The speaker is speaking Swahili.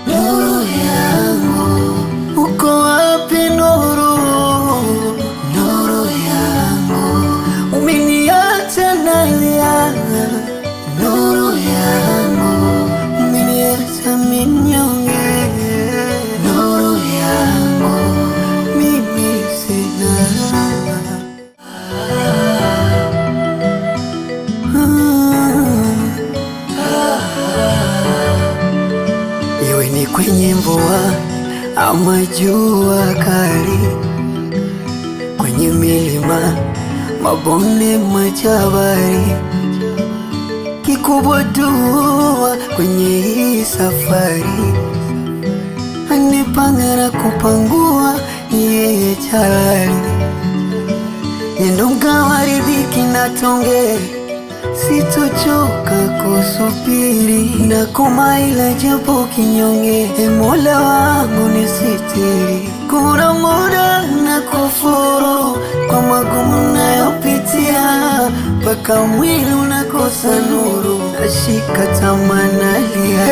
nuru yangu, uko wapi nuru? Nuru yangu, umeniacha nalia. Nuru yangu, umeniacha mnyonge. Nuru yangu, mimi sina. Iwe ni kwenye mvua ama jua kali, kwenye milima, mabonde, majabali, kikubwa dua kwenye hii safari. Anipanga na kupangua yeye jalali, nendo waridhiki na tonge. Sitochoka kusubiri na kumaila japo kinyonge. Mola wangu nisitiri, kuna muda na kufuru kwa magumu nayopitia, mpaka mwili unakosa nuru, nashika tamaa nalia.